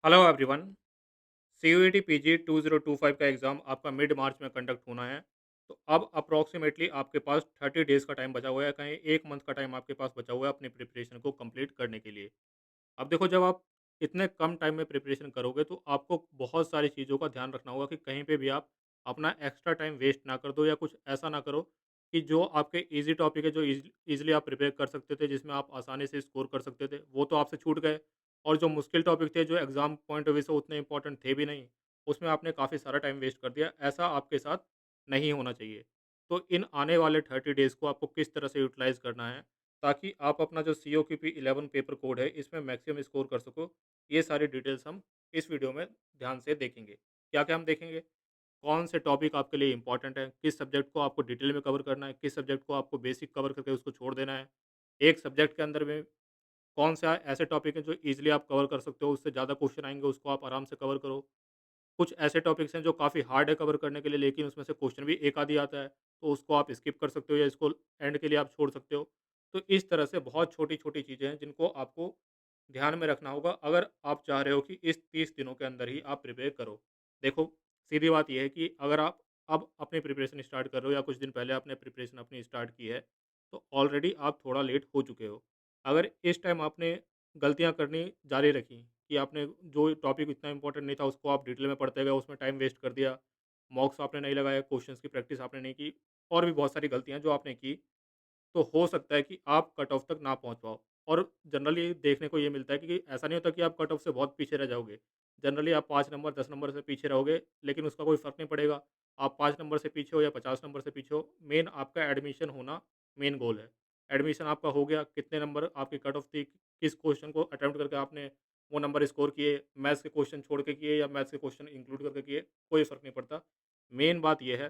Hello everyone. CUET PG 2025 का exam आपका mid मार्च में कंडक्ट होना है। तो अब अप्रॉक्सीमेटली आपके पास 30 डेज़ का टाइम बचा हुआ है, कहीं 1 मंथ का टाइम आपके पास बचा हुआ है अपनी प्रिपरेशन को कंप्लीट करने के लिए। अब देखो, जब आप इतने कम टाइम में प्रिपरेशन करोगे तो आपको बहुत सारी चीज़ों का ध्यान रखना होगा कि कहीं पे भी आप अपना एक्स्ट्रा टाइम वेस्ट ना कर दो या कुछ ऐसा ना करो कि जो आपके ईज़ी टॉपिक है, जो ईज़िली आप प्रिपेयर कर सकते थे, जिसमें आप आसानी से स्कोर कर सकते थे, वो तो आपसे छूट गए। और जो मुश्किल टॉपिक थे, जो एग्ज़ाम पॉइंट ऑफ व्यू से उतने इंपॉर्टेंट थे भी नहीं, उसमें आपने काफ़ी सारा टाइम वेस्ट कर दिया। ऐसा आपके साथ नहीं होना चाहिए। तो इन आने वाले 30 डेज़ को आपको किस तरह से यूटिलाइज़ करना है ताकि आप अपना जो सीओक्यूपी 11 पेपर कोड है, इसमें मैक्सिमम स्कोर कर सको, ये सारी डिटेल्स हम इस वीडियो में ध्यान से देखेंगे। क्या-क्या हम देखेंगे? कौन से टॉपिक आपके लिए इंपॉर्टेंट है, किस सब्जेक्ट को आपको डिटेल में कवर करना है, किस सब्जेक्ट को आपको बेसिक कवर करके उसको छोड़ देना है। एक सब्जेक्ट के अंदर में कौन-सा ऐसे टॉपिक है जो ईज़िली आप कवर कर सकते हो, उससे ज़्यादा क्वेश्चन आएँगे, उसको आप आराम से कवर करो। कुछ ऐसे टॉपिक्स हैं जो काफ़ी हार्ड है कवर करने के लिए, लेकिन उसमें से क्वेश्चन भी एक आध ही आता है, तो उसको आप स्किप कर सकते हो या इसको एंड के लिए आप छोड़ सकते हो। तो इस तरह से बहुत छोटी-छोटी चीज़ें हैं जिनको आपको ध्यान में रखना होगा अगर आप चाह रहे हो कि इस 30 दिनों के अंदर ही आप प्रिपेयर करो। देखो, सीधी बात ये है कि अगर आप अब अपनी प्रिपरेशन स्टार्ट कर रहे हो या कुछ दिन पहले आपने प्रिपरेशन अपनी स्टार्ट की है, तो ऑलरेडी आप थोड़ा लेट हो चुके हो। अगर इस टाइम आपने गलतियाँ करनी जारी रखी कि आपने जो टॉपिक इतना इंपॉर्टेंट नहीं था उसको आप डिटेल में पढ़ते गए, उसमें टाइम वेस्ट कर दिया, मॉक्स आपने नहीं लगाया, क्वेश्चंस की प्रैक्टिस आपने नहीं की और भी बहुत सारी गलतियाँ जो आपने की, तो हो सकता है कि आप कट ऑफ तक ना पहुँच पाओ। और जनरली देखने को ये मिलता है कि ऐसा नहीं होता कि आप कट ऑफ से बहुत पीछे रह जाओगे। जनरली आप 5 नंबर 10 नंबर से पीछे रहोगे, लेकिन उसका कोई फ़र्क नहीं पड़ेगा। आप 5 नंबर से पीछे हो या 50 नंबर से पीछे हो, मेन आपका एडमिशन होना मेन गोल है। एडमिशन आपका हो गया, कितने नंबर आपकी कट ऑफ थी, किस क्वेश्चन को अटेम्प्ट करके आपने वो नंबर स्कोर किए, मैथ्स के क्वेश्चन छोड़ के किए या मैथ्स के क्वेश्चन इंक्लूड करके किए, कोई फ़र्क नहीं पड़ता। मेन बात ये है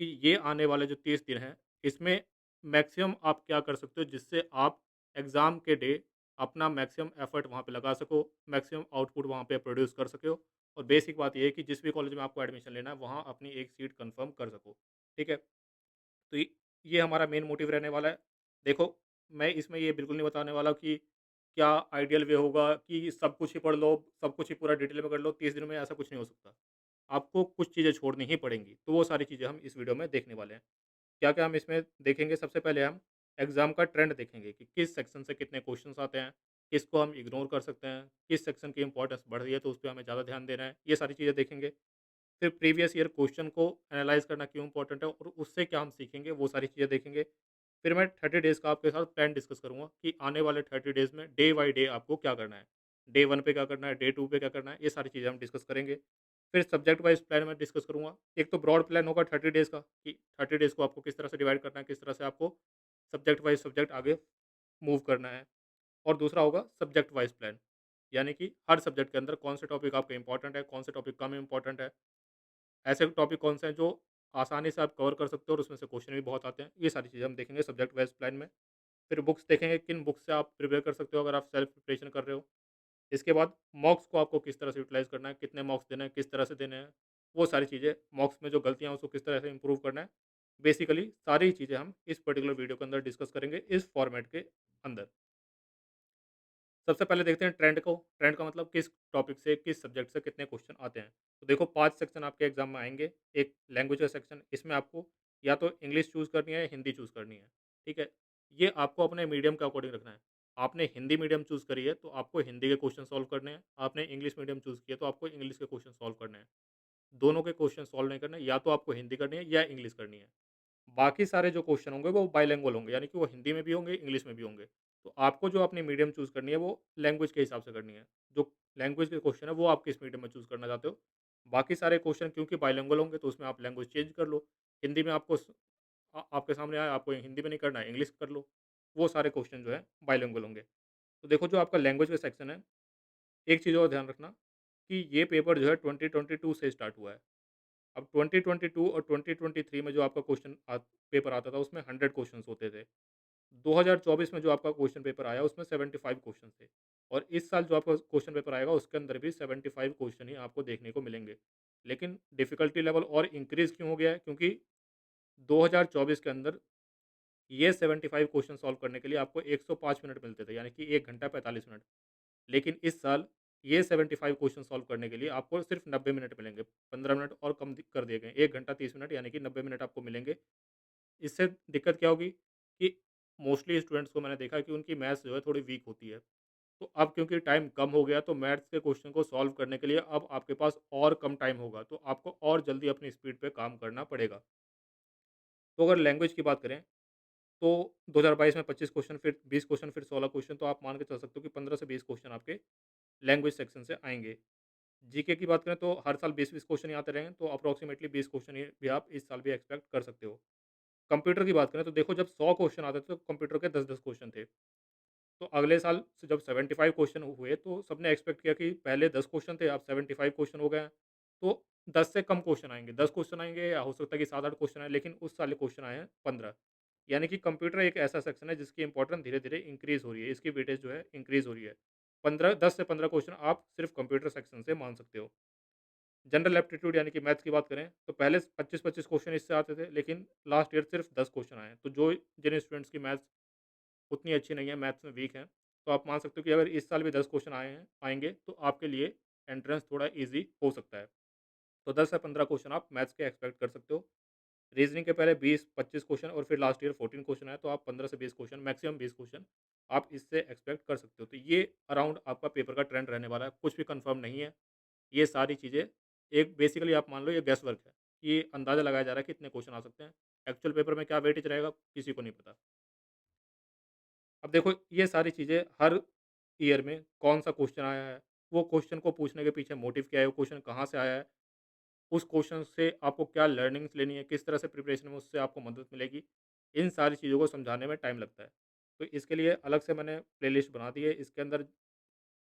कि ये आने वाले जो 30 दिन हैं, इसमें मैक्सिमम आप क्या कर सकते हो जिससे आप एग्ज़ाम के डे अपना मैक्सिमम एफर्ट वहाँ पे लगा सको, मैक्सिमम आउटपुट वहाँ पे प्रोड्यूस कर सको। और बेसिक बात ये है कि जिस भी कॉलेज में आपको एडमिशन लेना है, वहाँ अपनी एक सीट कंफर्म कर सको। ठीक है? तो ये हमारा मेन मोटिव रहने वाला है। देखो, मैं इसमें ये बिल्कुल नहीं बताने वाला कि क्या आइडियल वे होगा कि सब कुछ ही पढ़ लो, सब कुछ ही पूरा डिटेल में कर लो, 30 दिन में ऐसा कुछ नहीं हो सकता। आपको कुछ चीज़ें छोड़नी ही पड़ेंगी, तो वो सारी चीज़ें हम इस वीडियो में देखने वाले हैं। क्या-क्या हम इसमें देखेंगे? सबसे पहले हम एग्ज़ाम का ट्रेंड देखेंगे कि किस सेक्शन से कितने क्वेश्चन्स आते हैं, किसको हम इग्नोर कर सकते हैं, किस सेक्शन की इम्पोर्टेंस बढ़ रही है तो उस पे हमें ज़्यादा ध्यान देना है, ये सारी चीज़ें देखेंगे। फिर प्रीवियस ईयर क्वेश्चन को एनालाइज़ करना क्यों इम्पोर्टेंट है और उससे क्या हम सीखेंगे, वो सारी चीज़ें देखेंगे। फिर मैं 30 डेज़ का आपके साथ प्लान डिस्कस करूँगा कि आने वाले 30 डेज़ में डे बाय डे आपको क्या करना है। डे 1 पे क्या करना है, डे 2 पे क्या करना है, ये सारी चीज़ें हम डिस्कस करेंगे। फिर सब्जेक्ट वाइज़ प्लान मैं डिस्कस करूँगा। एक तो ब्रॉड प्लान होगा 30 डेज़ का कि 30 डेज़ को आपको किस तरह से डिवाइड करना है, किस तरह से आपको सब्जेक्ट वाइज़ सब्जेक्ट आगे मूव करना है। और दूसरा होगा सब्जेक्ट वाइज़ प्लान, यानी कि हर सब्जेक्ट के अंदर कौन से टॉपिक आपके इंपॉर्टेंट है, कौन से टॉपिक कम इंपॉर्टेंट है। ऐसे टॉपिक कौन से हैं जो आसानी से आप कवर कर सकते हो और उसमें से क्वेश्चन भी बहुत आते हैं। ये सारी चीज़ें हम देखेंगे सब्जेक्ट वाइज़ प्लान में। फिर बुक्स देखेंगे, किन बुक्स से आप प्रिपेयर कर सकते हो अगर आप सेल्फ प्रिपरेशन कर रहे हो। इसके बाद मॉक्स को आपको किस तरह से यूटिलाइज़ करना है, कितने मॉक्स देने हैं, किस तरह से देने हैं, वो सारी चीज़ें, मॉक्स में जो गलतियाँ हैं उसको किस तरह से इम्प्रूव करना है। बेसिकली सारी चीज़ें हम इस पर्टिकुलर वीडियो के अंदर डिस्कस करेंगे इस फॉर्मेट के अंदर। सबसे पहले देखते हैं ट्रेंड को। ट्रेंड का मतलब किस टॉपिक से, किस सब्जेक्ट से कितने क्वेश्चन आते हैं। तो देखो, 5 सेक्शन आपके एग्जाम में आएँगे। एक लैंग्वेज का सेक्शन, इसमें आपको या तो इंग्लिश चूज़ करनी है या हिंदी चूज़ करनी है। ठीक है? ये आपको अपने मीडियम के अकॉर्डिंग रखना है। आपने हिंदी मीडियम चूज़ करी है तो आपको हिंदी के क्वेश्चन सॉल्व करने हैं। आपने इंग्लिश मीडियम चूज़ किया तो आपको इंग्लिश के क्वेश्चन सॉल्व करने हैं। दोनों के क्वेश्चन सॉल्व नहीं करने, या तो आपको हिंदी करनी है या इंग्लिश करनी है। बाकी सारे जो क्वेश्चन होंगे वो बाइलिंगुअल होंगे, यानी कि वो हिंदी में भी होंगे, इंग्लिश में भी होंगे। तो आपको जो अपनी मीडियम चूज़ करनी है वो लैंग्वेज के हिसाब से करनी है। जो लैंग्वेज के क्वेश्चन है वो आप किस मीडियम में चूज़ करना चाहते हो। बाकी सारे क्वेश्चन क्योंकि बाइलिंगुअल होंगे तो उसमें आप लैंग्वेज चेंज कर लो। हिंदी में आपके सामने आया, आपको हिंदी में नहीं करना है, इंग्लिश कर लो। वो सारे क्वेश्चन जो है बाइलिंगुअल होंगे। तो देखो, जो आपका लैंग्वेज का सेक्शन है, एक चीज़ और ध्यान रखना कि ये पेपर जो है 2022 से स्टार्ट हुआ है। अब 2022 और 2023 में जो आपका पेपर आता था उसमें 100 क्वेश्चंस होते थे। 2024 में जो आपका क्वेश्चन पेपर आया उसमें 75 क्वेश्चन थे और इस साल जो आपका क्वेश्चन पेपर आएगा उसके अंदर भी 75 क्वेश्चन ही आपको देखने को मिलेंगे। लेकिन डिफ़िकल्टी लेवल और इंक्रीज़ क्यों हो गया है? क्योंकि 2024 के अंदर ये 75 क्वेश्चन सॉल्व करने के लिए आपको 105 मिनट मिलते थे, यानी कि 1 घंटा 45 मिनट। लेकिन इस साल ये 75 क्वेश्चन सॉल्व करने के लिए आपको सिर्फ 90 मिनट मिलेंगे। 15 मिनट और कम कर दिए गए, 1 घंटा 30 मिनट यानी कि 90 मिनट आपको मिलेंगे। इससे दिक्कत क्या होगी कि मोस्टली स्टूडेंट्स को मैंने देखा है कि उनकी मैथ्स जो है थोड़ी वीक होती है। तो अब क्योंकि टाइम कम हो गया तो मैथ्स के क्वेश्चन को सॉल्व करने के लिए अब आपके पास और कम टाइम होगा, तो आपको और जल्दी अपनी स्पीड पे काम करना पड़ेगा। तो अगर लैंग्वेज की बात करें तो 2022 में 25 क्वेश्चन, फिर 20 क्वेश्चन, फिर 16 क्वेश्चन, तो आप मान के चल सकते हो कि 15 से 20 क्वेश्चन आपके लैंग्वेज सेक्शन से आएँगे। जीके की बात करें तो हर साल 20-20 क्वेश्चन ही आते रहे हैं, तो अप्रॉक्सिमेटली 20 क्वेश्चन ये भी आप इस साल भी एक्सपेक्ट कर सकते हो। कंप्यूटर की बात करें तो देखो, जब 100 क्वेश्चन आते थे तो कंप्यूटर के 10-10 क्वेश्चन थे। तो अगले साल से जब 75 क्वेश्चन हुए तो सबने एक्सपेक्ट किया कि पहले 10 क्वेश्चन थे, अब 75 क्वेश्चन हो गए हैं। तो 10 से कम क्वेश्चन आएँगे, 10 क्वेश्चन आएँगे या हो सकता है कि 7-8 क्वेश्चन आएँ, लेकिन उस साल क्वेश्चन आए हैं 15। यानी कि कंप्यूटर एक ऐसा सेक्शन है जिसकी इम्पोर्टेंस धीरे-धीरे इंक्रीज़ हो रही है, इसकी वेटेज जो है इंक्रीज़ हो रही है। 15 10 से 15 क्वेश्चन आप सिर्फ़ कंप्यूटर सेक्शन से मान सकते हो। जनरल एप्टीट्यूड यानी कि मैथ्स की बात करें तो पहले 25-25 क्वेश्चन इससे आते थे, लेकिन लास्ट ईयर सिर्फ़ 10 क्वेश्चन आए हैं। तो जो जिन स्टूडेंट्स की मैथ्स उतनी अच्छी नहीं है, मैथ्स में वीक हैं, तो आप मान सकते हो कि अगर इस साल भी 10 क्वेश्चन आएँगे तो आपके लिए एंट्रेंस थोड़ा ईज़ी हो सकता है। तो 10 से 15 क्वेश्चन आप मैथ्स के एक्सपेक्ट कर सकते हो। रीज़निंग के पहले 20-25 क्वेश्चन और फिर लास्ट ईयर 14 क्वेश्चन आए, तो आप 15 से 20 क्वेश्चन, मैक्सिमम 20 क्वेश्चन आप इससे एक्सपेक्ट कर सकते हो। तो ये अराउंड आपका पेपर का ट्रेंड रहने वाला है, कुछ भी कन्फर्म नहीं है। ये सारी चीज़ें एक बेसिकली आप मान लो ये गेस वर्क है। ये अंदाज़ा लगाया जा रहा है कि इतने क्वेश्चन आ सकते हैं। एक्चुअल पेपर में क्या वेटेज रहेगा, किसी को नहीं पता। अब देखो, ये सारी चीज़ें हर ईयर में कौन-सा क्वेश्चन आया है, वो क्वेश्चन को पूछने के पीछे मोटिव क्या है, वो क्वेश्चन कहाँ से आया है, उस क्वेश्चन से आपको क्या लर्निंग्स लेनी है, किस तरह से प्रिपरेशन में उससे आपको मदद मिलेगी, इन सारी चीज़ों को समझाने में टाइम लगता है। तो इसके लिए अलग से मैंने प्लेलिस्ट बना दी है, इसके अंदर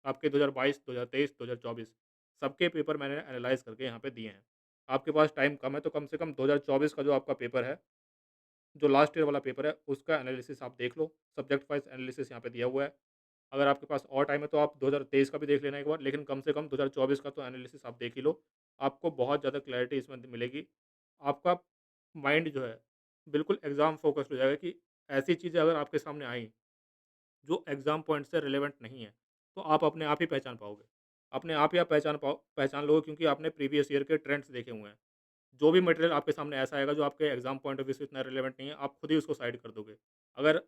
आपके 2022, 2023, 2024 सबके पेपर मैंने एनालाइज़ करके यहाँ पे दिए हैं। आपके पास टाइम कम है तो कम से कम 2024 का जो आपका पेपर है, जो लास्ट ईयर वाला पेपर है, उसका एनालिसिस आप देख लो। सब्जेक्ट वाइज़ एनालिसिस यहाँ पे दिया हुआ है। अगर आपके पास और टाइम है तो आप 2023 का भी देख लेना एक बार, लेकिन कम से कम 2024 का तो एनालिसिस आप देख ही लो। आपको बहुत ज़्यादा क्लैरिटी इसमें मिलेगी। आपका माइंड जो है, बिल्कुल एग्ज़ाम फ़ोकस्ड हो जाएगा कि ऐसी चीज़ें अगर आपके सामने आईं, जो एग्ज़ाम पॉइंट से रिलेवेंट नहीं है, तो आप अपने आप ही पहचान पाओगे। अपने आप ही आप पहचान लोगे, क्योंकि आपने प्रीवियस ईयर के ट्रेंड्स देखे हुए हैं। जो भी मटेरियल आपके सामने ऐसा आएगा जो आपके एग्ज़ाम पॉइंट ऑफ व्यू से इतना रिलेवेंट नहीं है, आप खुद ही उसको साइड कर दोगे। अगर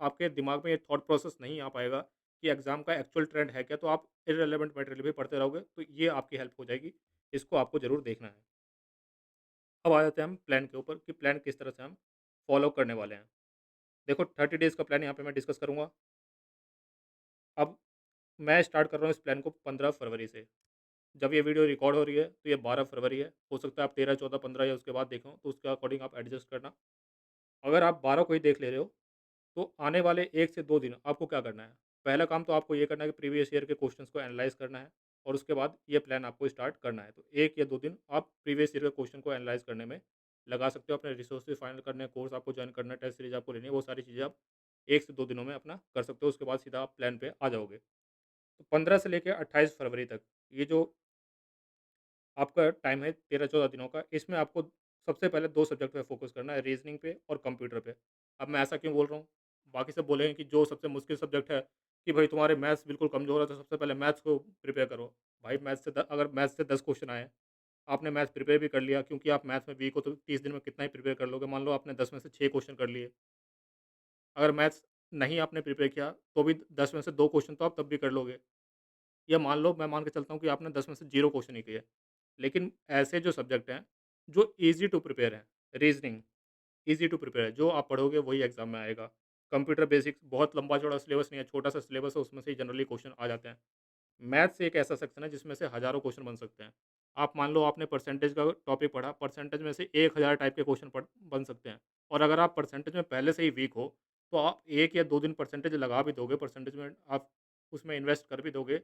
आपके दिमाग में ये थॉट प्रोसेस नहीं आ पाएगा कि एग्ज़ाम का एक्चुअल ट्रेंड है क्या, तो आप इर्रेलेवेंट मटेरियल भी पढ़ते रहोगे, तो ये आपकी हेल्प हो जाएगी। इसको आपको ज़रूर देखना है। अब आ जाते हैं हम प्लान के ऊपर कि प्लान किस तरह से हम फॉलो करने वाले हैं। देखो, 30 डेज़ का प्लान यहाँ पे मैं डिस्कस करूँगा। अब मैं स्टार्ट कर रहा हूँ इस प्लान को 15 फरवरी से। जब ये वीडियो रिकॉर्ड हो रही है, तो ये 12 फरवरी है। हो सकता है आप 13, 14, 15 या उसके बाद देखें, तो उसके अकॉर्डिंग आप एडजस्ट करना। अगर आप 12 को ही देख ले रहे हो, तो आने वाले 1 से 2 दिन आपको क्या करना है? पहला काम तो आपको ये करना है कि प्रीवियस ईयर के क्वेश्चंस को एनालाइज़ करना है और उसके बाद ये प्लान आपको स्टार्ट करना है। तो 1 या 2 दिन आप प्रीवियस ईयर के क्वेश्चन को एनालाइज़ करने में लगा सकते हो। अपने रिसोर्सेज़ फाइनल करने हैं, कोर्स आपको जॉइन करना है, टेस्ट सीरीज़ आपको लेनी है, वो सारी चीज़ें आप 1 से 2 दिनों में अपना कर सकते हो। उसके बाद सीधा आप प्लान पे आ जाओगे। तो 15 से लेके 28 फरवरी तक ये जो आपका टाइम है 13-14 दिनों का, इसमें आपको सबसे पहले 2 सब्जेक्ट पे फ़ोकस करना है, रीज़निंग पे और कंप्यूटर पे। अब मैं ऐसा क्यों बोल रहा हूँ? बाकी सब बोलेंगे कि जो सबसे मुश्किल सब्जेक्ट है कि भई तुम्हारे मैथ्स बिल्कुल कमज़ोर है, तो सबसे पहले मैथ्स को प्रिपेयर करो। भाई अगर मैथ्स से 10 क्वेश्चन आए, आपने मैथ्स प्रिपेयर भी कर लिया, क्योंकि आप मैथ्स में वीक हो तो 30 दिन में कितना ही प्रिपेयर कर लोगे? मान लो आपने 10 में से 6 क्वेश्चन कर लिए। अगर मैथ्स नहीं आपने प्रिपेयर किया, तो भी 10 में से 2 क्वेश्चन तो आप तब भी कर लोगे। या मान लो, मैं मान के चलता हूँ कि आपने 10 में से 0 क्वेश्चन ही किए। लेकिन ऐसे जो सब्जेक्ट हैं, जो ईज़ी टू प्रिपेयर हैं, रीज़निंग ईज़ी टू प्रिपेयर है, जो आप पढ़ोगे वही एग्ज़ाम में आएगा। कंप्यूटर बेसिक्स बहुत लंबा-चौड़ा सिलेबस नहीं है, छोटा-सा सिलेबस है, उसमें से ही जनरली क्वेश्चन आ जाते हैं। मैथ्स एक ऐसा सेक्शन है जिसमें से हज़ारों क्वेश्चन बन सकते हैं। आप मान लो आपने परसेंटेज का टॉपिक पढ़ा, परसेंटेज में से 1000 टाइप के क्वेश्चन बन सकते हैं। और अगर आप परसेंटेज में पहले से ही वीक हो, तो आप 1 या 2 दिन परसेंटेज लगा भी दोगे, परसेंटेज में आप उसमें इन्वेस्ट कर भी दोगे,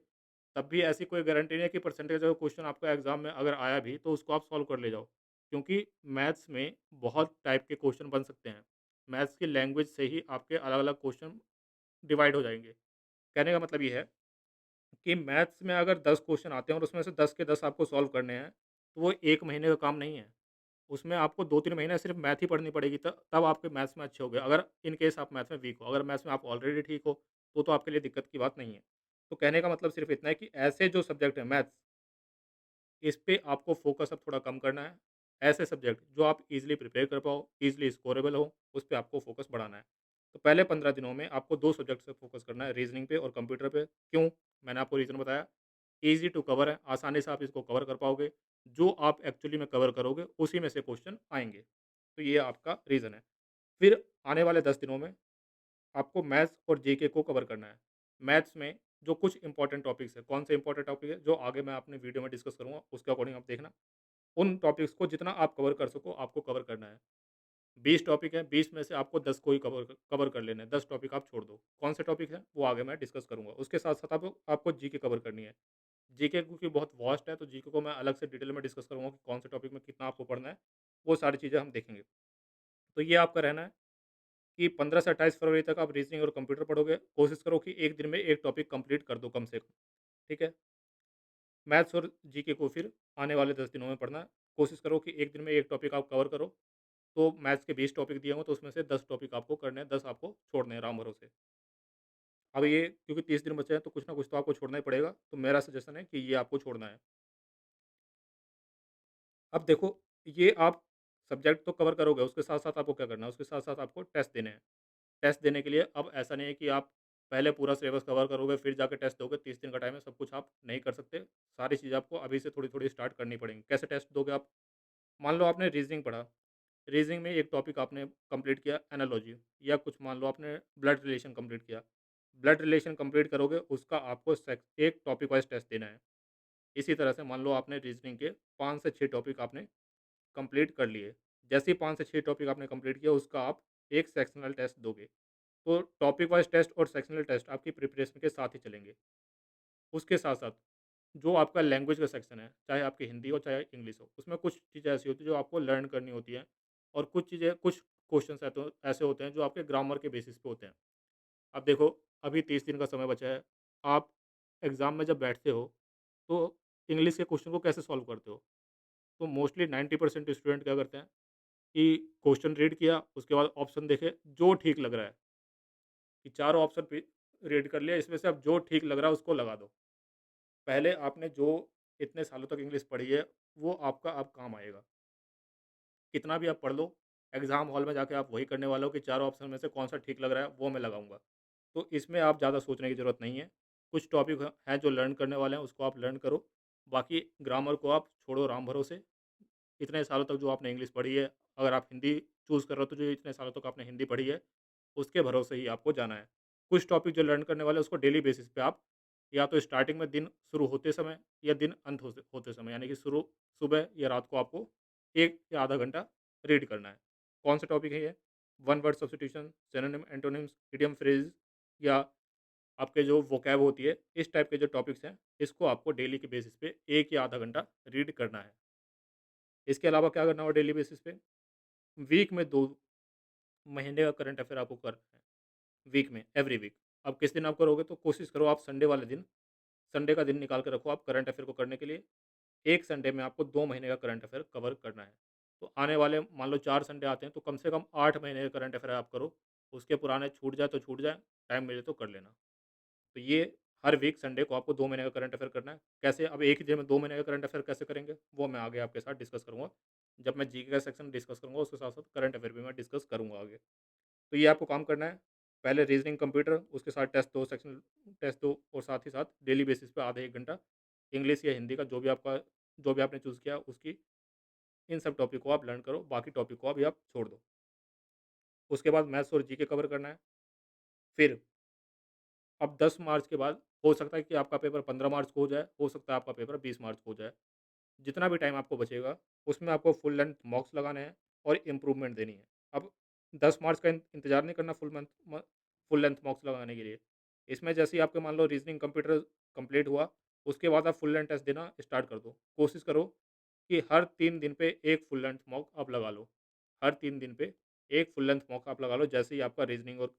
तब भी ऐसी कोई गारंटी नहीं है कि परसेंटेज का क्वेश्चन आपका एग्ज़ाम में अगर आया भी, तो उसको आप सॉल्व कर ले जाओ। क्योंकि मैथ्स में बहुत टाइप के क्वेश्चन बन सकते हैं। मैथ्स की लैंग्वेज से ही आपके अलग-अलग क्वेश्चन डिवाइड हो जाएँगे। कहने का मतलब ये है कि मैथ्स में अगर 10 क्वेश्चन आते हैं और उसमें से 10 के 10 आपको सॉल्व करने हैं, तो वो 1 महीने का काम नहीं है। उसमें आपको 2-3 महीने सिर्फ़ मैथ ही पढ़नी पड़ेगी, त तब आपके मैथ्स में अच्छे होगे। अगर इन केस आप मैथ्स में वीक हो, अगर मैथ्स में आप ऑलरेडी ठीक हो, तो आपके लिए दिक्कत की बात नहीं है। तो कहने का मतलब सिर्फ़ इतना है कि ऐसे जो सब्जेक्ट है मैथ्स, इस पे आपको फ़ोकस अब थोड़ा कम करना है। ऐसे सब्जेक्ट जो आप ईज़िली प्रिपेयर कर पाओ, ईज़िली स्कोरेबल हो, उस पे आपको फ़ोकस बढ़ाना है। तो पहले 15 दिनों में आपको 2 सब्जेक्ट से फ़ोकस करना है, रीज़निंग पे और कंप्यूटर पे। क्यों? मैंने आपको रीज़न बताया, ईज़ी टू कवर है, आसानी से आप इसको कवर कर पाओगे। जो आप एक्चुअली में कवर करोगे, उसी में से क्वेश्चन आएँगे। तो ये आपका रीज़न है। फिर आने वाले 10 दिनों में आपको मैथ्स और जीके को कवर करना है। मैथ्स में जो कुछ इंपॉर्टेंट टॉपिक्स हैं, कौन से इंपॉर्टेंट टॉपिक है, जो आगे मैं अपने वीडियो में डिस्कस करूँगा, उसके अकॉर्डिंग आप देखना। उन टॉपिक्स को जितना आप कवर कर सको, आपको कवर करना है। 20 टॉपिक हैं, 20 में से आपको 10 को ही कवर कर लेने हैं, 10 टॉपिक आप छोड़ दो। कौन से टॉपिक हैं, वो आगे मैं डिस्कस करूँगा। उसके साथ-साथ आपको जीके कवर करनी है। जीके क्योंकि बहुत वास्ट है, तो जीके को मैं अलग से डिटेल में डिस्कस करूँगा कि कौन से टॉपिक में कितना आपको पढ़ना है, वो सारी चीज़ें हम देखेंगे। तो ये आपका रहना है कि 15 से 28 फरवरी तक आप रीज़निंग और कंप्यूटर पढ़ोगे। कोशिश करो कि 1 दिन में 1 टॉपिक कंप्लीट कर दो कम से कम, ठीक है? मैथ्स और जीके को फिर आने वाले 10 दिनों में पढ़ना है। कोशिश करो कि 1 दिन में 1 टॉपिक आप कवर करो। तो मैथ्स के 20 टॉपिक दिए हों, तो उसमें से 10 टॉपिक आपको करने हैं, 10 आपको छोड़ने हैं राम भरोसे। अब ये क्योंकि 30 दिन बचे हैं, तो कुछ ना कुछ तो आपको छोड़ना ही पड़ेगा, तो मेरा सजेशन है कि ये आपको छोड़ना है। अब देखो, ये आप सब्जेक्ट तो कवर करोगे, उसके साथ-साथ आपको क्या करना है, उसके साथ-साथ आपको टेस्ट देने हैं। टेस्ट देने के लिए अब ऐसा नहीं है कि आप पहले पूरा सिलेबस कवर करोगे, फिर जाके टेस्ट दोगे, 30 दिन का टाइम है, सब कुछ आप नहीं कर सकते। सारी चीज़ें आपको अभी से थोड़ी-थोड़ी स्टार्ट करनी पड़ेंगी। कैसे टेस्ट दोगे आप? मान लो आपने रीज़निंग पढ़ा, रीज़निंग में एक टॉपिक आपने कंप्लीट किया एनालॉजी, या कुछ मान लो आपने ब्लड रिलेशन कंप्लीट किया। ब्लड रिलेशन कंप्लीट करोगे, उसका आपको एक टॉपिक वाइज़ टेस्ट देना है। इसी तरह से मान लो आपने रीज़निंग के 5 से 6 टॉपिक आपने कंप्लीट कर लिए। जैसे ही 5 से 6 टॉपिक आपने कंप्लीट किया, उसका आप एक सेक्शनल टेस्ट दोगे। तो टॉपिक वाइज़ टेस्ट और सेक्शनल टेस्ट आपकी प्रिपरेशन के साथ ही चलेंगे। उसके साथ-साथ जो आपका लैंग्वेज का सेक्शन है, चाहे आपकी हिंदी हो, चाहे इंग्लिश हो, उसमें कुछ चीज़ें ऐसी होती हैं जो आपको लर्न करनी होती हैं, और कुछ क्वेश्चन्स ऐसे होते हैं जो आपके ग्रामर के बेसिस पे होते हैं। अब देखो, अभी 30 दिन का समय बचा है, आप एग्ज़ाम में जब बैठते हो, तो इंग्लिश के क्वेश्चन को कैसे सॉल्व करते हो? तो मोस्टली 90% स्टूडेंट क्या करते हैं कि क्वेश्चन रीड किया, उसके बाद ऑप्शन देखे, जो ठीक लग रहा है, कि चारों ऑप्शन पे रीड कर लिया, इसमें से अब जो ठीक लग रहा है उसको लगा दो। पहले आपने जो इतने सालों तक इंग्लिश पढ़ी है, वो आपका अब काम आएगा। कितना भी आप पढ़ लो, एग्ज़ाम हॉल में जाके आप वही करने वाले हो कि चारों ऑप्शन में से कौन-सा ठीक लग रहा है, वो मैं लगाऊँगा। तो इसमें आप ज़्यादा सोचने की ज़रूरत नहीं है। कुछ टॉपिक हैं जो लर्न करने वाले हैं, उसको आप लर्न करो। बाकी ग्रामर को आप छोड़ो राम भरोसे। इतने सालों तक जो आपने इंग्लिश पढ़ी है, अगर आप हिंदी चूज़ कर रहे हो, तो जो इतने सालों तक आपने हिंदी पढ़ी है, उसके भरोसे ही आपको जाना है। कुछ टॉपिक जो लर्न करने वाले हैं, उसको डेली बेसिस पे आप या तो स्टार्टिंग में दिन शुरू होते समय, या दिन अंत होते होते समय, यानी कि शुरू सुबह या रात को आपको 1 या आधा घंटा रीड करना है। कौन से टॉपिक है ये? One word substitution, synonym, antonyms, idiom phrase, या आपके जो वोकैब होती है, इस टाइप के जो टॉपिक्स हैं, इसको आपको डेली के बेसिस पे 1 या आधा घंटा रीड करना है। इसके अलावा क्या करना होगा डेली बेसिस पे? वीक में 2 महीने का करंट अफ़ेयर आपको करना है, वीक में, एवरी वीक। अब किस दिन आप करोगे, तो कोशिश करो आप संडे वाले दिन, संडे का दिन निकाल के रखो आप करंट अफ़ेयर को करने के लिए। एक संडे में आपको 2 महीने का करंट अफ़ेयर कवर करना है। तो आने वाले मान लो 4 संडे आते हैं, तो कम से कम 8 महीने का करंट अफ़ेयर आप करो। उसके पुराने छूट जाए तो छूट जाए, टाइम मिले तो कर लेना। तो ये हर वीक संडे को आपको 2 महीने का करंट अफ़ेयर करना है। कैसे? अब एक ही दिन में 2 महीने का करंट अफ़ेयर कैसे करेंगे? वो मैं आगे आपके साथ डिस्कस करूँगा। जब मैं जीके का सेक्शन डिस्कस करूँगा, उसके साथ-साथ करंट अफ़ेयर भी मैं डिस्कस करूँगा आगे। तो ये आपको काम करना है। पहले रीज़निंग कंप्यूटर, उसके साथ टेस्ट 2 सेक्शनल टेस्ट 2, और साथ ही साथ डेली बेसिस पे आधा 1 घंटा इंग्लिश या हिंदी का जो भी आपने चूज़ किया उसकी, इन सब टॉपिक को आप लर्न करो, बाकी टॉपिक को अभी आप छोड़ दो। उसके बाद मैथ्स और जीके कवर करना है। फिर अब 10 मार्च के बाद हो सकता है कि आपका पेपर 15 मार्च को हो जाए, हो सकता है आपका पेपर 20 मार्च को हो जाए। जितना भी टाइम आपको बचेगा, उसमें आपको फुल लेंथ मॉक्स लगाने हैं और इम्प्रूवमेंट देनी है। अब 10 मार्च का इंतज़ार नहीं करना फुल लेंथ मॉक्स लगाने के लिए। इसमें जैसे ही आपके मान लो रीज़निंग कंप्यूटर कंप्लीट हुआ, उसके बाद आप फुल लेंथ टेस्ट देना स्टार्ट कर दो। कोशिश करो कि हर 3 दिन पे 1 फुल लेंथ मॉक आप लगा लो। हर 3 दिन पे 1 फुल लेंथ मॉक आप लगा लो, जैसे ही आपका रीज़निंग और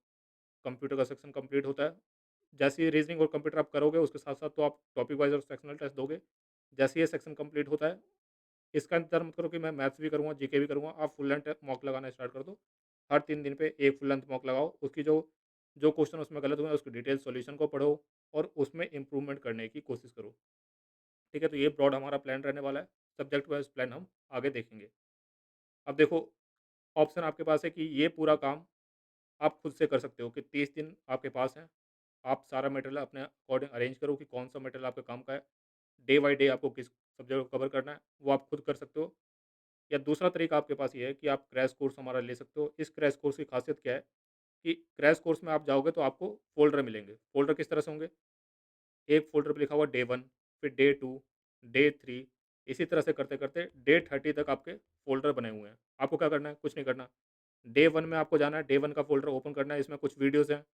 कंप्यूटर का सेक्शन कंप्लीट होता है। जैसे ही रीज़निंग और कंप्यूटर आप करोगे, उसके साथ-साथ तो आप टॉपिक वाइज़ और सेक्शनल टेस्ट दोगे। जैसे ही ये सेक्शन कंप्लीट होता है, इसका इंतज़ार मत करो कि मैं मैथ्स भी करूँगा, जीके भी करूँगा, आप फुल लेंथ मॉक लगाना स्टार्ट कर दो। हर 3 दिन पे 1 फुल लेंथ मॉक लगाओ, उसकी जो जो क्वेश्चन उसमें गलत हुए हैं, उसकी डिटेल सॉल्यूशन को पढ़ो, और उसमें इम्प्रूवमेंट करने की कोशिश करो। ठीक है? तो ये ब्रॉड हमारा प्लान रहने वाला है। सब्जेक्ट वाइज़ प्लान हम आगे देखेंगे। अब देखो, ऑप्शन आपके पास है कि ये पूरा काम आप खुद से कर सकते हो कि 30 दिन आपके पास हैं। आप सारा मटेरियल अपने अकॉर्डिंग अरेंज करो कि कौन-सा मटेरियल आपके काम का है। डे बाय डे आपको किस सब्जेक्ट को कवर करना है, वो आप खुद कर सकते हो। या दूसरा तरीका आपके पास ये है कि आप क्रैश कोर्स हमारा ले सकते हो। इस क्रैश कोर्स की खासियत क्या है कि क्रैश कोर्स में आप जाओगे तो आपको फ़ोल्डर मिलेंगे। फ़ोल्डर किस तरह से होंगे? एक फ़ोल्डर पे लिखा हुआ डे 1, फिर डे 2, डे 3, इसी तरह से करते-करते डे 30 तक आपके फ़ोल्डर बने हुए हैं। आपको क्या करना है? कुछ नहीं करना। डे 1 में आपको जाना है, डे 1 का फ़ोल्डर ओपन करना है, इसमें कुछ वीडियोज़ हैं,